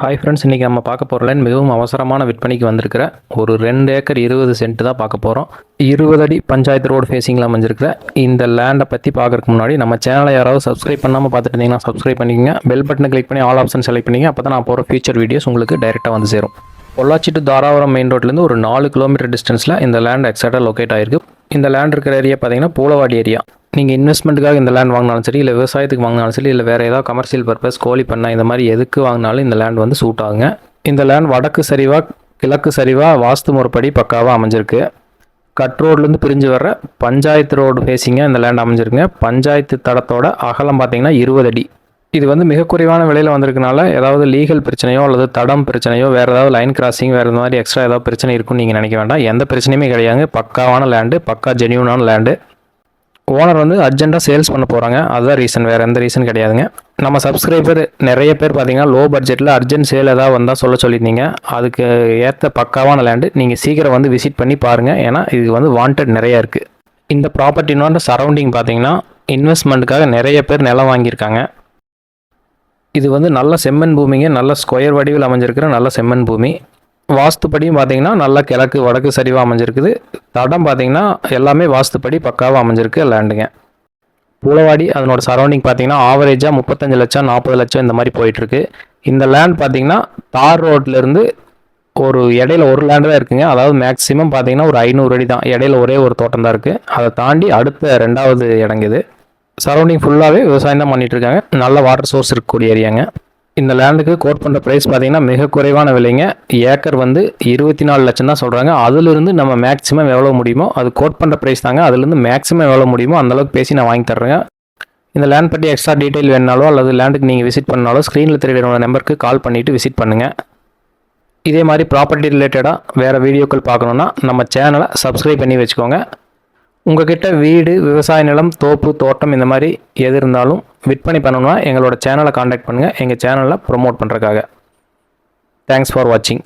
Hi friends, இன்றைக்கி நம்ம பார்க்க போகிற லேண்ட் மிகவும் அவசரமான விற்பனைக்கு வந்திருக்கிற ஒரு 2 ஏக்கர் 20 சென்ட் தான் பார்க்க போகிறோம். 20 அடி பஞ்சாயத்து ரோடு ஃபேஸிங்கில் அமைஞ்சிருக்கிற இந்த லேண்டை பற்றி பார்க்குறதுக்கு முன்னாடி நம்ம சேனலை யாராவது சப்ஸ்கிரைப் பண்ணாமல் பார்த்துட்டு இருந்தீங்கன்னா சப்ஸ்கிரைப் பண்ணிக்கங்க. பெல் பட்டனை கிளிக் பண்ணி ஆல் ஆப்ஷன் செலக்ட் பண்ணிங்க. அப்போ தான் நான் போகிற ஃபியூச்சர் வீடியோஸ் உங்களுக்கு டைரெக்டாக வந்து சேரும். பொள்ளாச்சி டு தாராபுரம் மெயின் ரோட்லேருந்து ஒரு 4 கிலோமீட்டர் டிஸ்டன்ஸில் இந்த லேண்ட் எக்ஸாக்டாக லொக்கேட் ஆகிருக்கு. இந்த லேண்ட் இருக்கிற ஏரியா பார்த்தீங்கன்னா பூலவாடி ஏரியா. நீங்கள் இன்வெஸ்ட்மெண்ட்டுக்காக இந்த லேண்ட் வாங்கினாலும் சரி, இல்லை விவசாயத்துக்கு வாங்கினாலும் சரி, இல்லை வேறு ஏதாவது கமர்ஷியல் பர்பஸ், கோழி பண்ணை, இந்த மாதிரி எதுக்கு வாங்கினாலும் இந்த லேண்ட் வந்து சூட் ஆகுங்க. இந்த லேண்ட் வடக்கு சரிவா கிழக்கு சரிவா வாஸ்து முறைப்படி பக்காவாக அமைஞ்சிருக்கு. கட் ரோட்லேருந்து பிரிஞ்சு வர்ற பஞ்சாயத்து ரோடு ஃபேஸிங்காக இந்த லேண்ட் அமைஞ்சிருக்குங்க. பஞ்சாயத்து தடத்தோட அகலம் பார்த்தீங்கன்னா 20 அடி. இது வந்து மிக குறைவான விலையில் வந்திருக்கனால ஏதாவது லீகல் பிரச்சனையோ அல்லது தடம் பிரச்சனையோ வேறு ஏதாவது லைன் கிராசிங் வேறு இந்த மாதிரி எக்ஸ்ட்ரா ஏதாவது பிரச்சனை இருக்குன்னு நீங்கள் நினைக்க வேண்டாம். எந்த பிரச்சனையுமே கிடையாது. பக்காவான லேண்டு, பக்கா ஜென்யூனான லேண்டு. ஓனர் வந்து அர்ஜென்ட்டாக சேல்ஸ் பண்ண போகிறாங்க. அதுதான் ரீசன், வேறு எந்த ரீசன் கிடையாதுங்க. நம்ம சப்ஸ்கிரைபர் நிறைய பேர் பார்த்தீங்கன்னா லோ பட்ஜெட்டில் அர்ஜென்ட் சேல் ஏதாவது வந்தால் சொல்லியிருந்தீங்க. அதுக்கு ஏற்ற பக்காவான லேண்டு. நீங்கள் சீக்கிரம் வந்து விசிட் பண்ணி பாருங்கள். ஏன்னா இது வந்து வாண்டட் நிறையா இருக்குது. இந்த ப்ராப்பர்ட்டினோட சரௌண்டிங் பார்த்தீங்கன்னா இன்வெஸ்ட்மெண்ட்டுக்காக நிறைய பேர் நிலம் வாங்கியிருக்காங்க. இது வந்து நல்ல செம்மண் பூமிங்க. நல்ல ஸ்கொயர் வடிவில் அமைஞ்சிருக்கிற நல்ல செம்மண் பூமி. வாஸ்துப்படியும் பார்த்தீங்கன்னா நல்லா கிழக்கு வடக்கு சரிவாக அமைஞ்சிருக்குது. தடம் பார்த்தீங்கன்னா எல்லாமே வாஸ்துப்படி பக்காவாக அமைஞ்சிருக்கு லேண்டுங்க. பூலவாடி அதனோட சரௌண்டிங் பார்த்தீங்கன்னா ஆவரேஜாக 35 லட்சம் 40 லட்சம் இந்த மாதிரி போயிட்டுருக்கு. இந்த லேண்ட் பார்த்தீங்கன்னா தார் ரோட்லேருந்து ஒரு இடையில ஒரு லேண்டு தான் இருக்குங்க. அதாவது மேக்ஸிமம் பார்த்தீங்கன்னா ஒரு 500 அடி தான். இடையில ஒரே ஒரு தோட்டம் தான் இருக்குது. அதை தாண்டி அடுத்த 2வது இடங்குது. சரௌண்டிங் ஃபுல்லாகவே விவசாயம் தான் பண்ணிகிட்டு இருக்காங்க. நல்ல வாட்டர் சோர்ஸ் இருக்கக்கூடிய ஏரியாங்க. இந்த லேண்டுக்கு கோட் பண்ணுற ப்ரைஸ் பார்த்தீங்கன்னா மிக குறைவான விலைங்க. ஏக்கர் வந்து 24 லட்சம் தான் சொல்கிறாங்க. அதிலிருந்து நம்ம மேக்ஸிமம் எவ்வளோ முடியுமோ அது கோட் பண்ணுற ப்ரைஸ் தாங்க. அதுலேருந்து மேக்ஸிமம் எவ்வளோ முடியுமோ அந்தளவுக்கு பேசி நான் வாங்கி தர்றேங்க. இந்த லேண்ட் பற்றி எக்ஸ்ட்ரா டீட்டெயில் வேணுனாலோ அல்லது லேண்டுக்கு நீங்கள் விசிட் பண்ணாலோ ஸ்க்ரீனில் தெரியுற நம்பருக்கு கால் பண்ணிவிட்டு விசிட் பண்ணுங்கள். இதே மாதிரி ப்ராப்பர்ட்டி ரிலேட்டடாக வேறு வீடியோக்கள் பார்க்கணுன்னா நம்ம சேனலை சப்ஸ்கிரைப் பண்ணி வச்சுக்கோங்க. உங்கள்கிட்ட வீடு, விவசாய நிலம், தோப்பு, தோட்டம் இந்த மாதிரி எது இருந்தாலும் விற்பனை பண்ணணும்னா எங்களோட சேனலை காண்டாக்ட் பண்ணுங்கள். எங்கள் சேனலை ப்ரொமோட் பண்ணுறதுக்காக. தேங்க்ஸ் ஃபார் வாட்சிங்.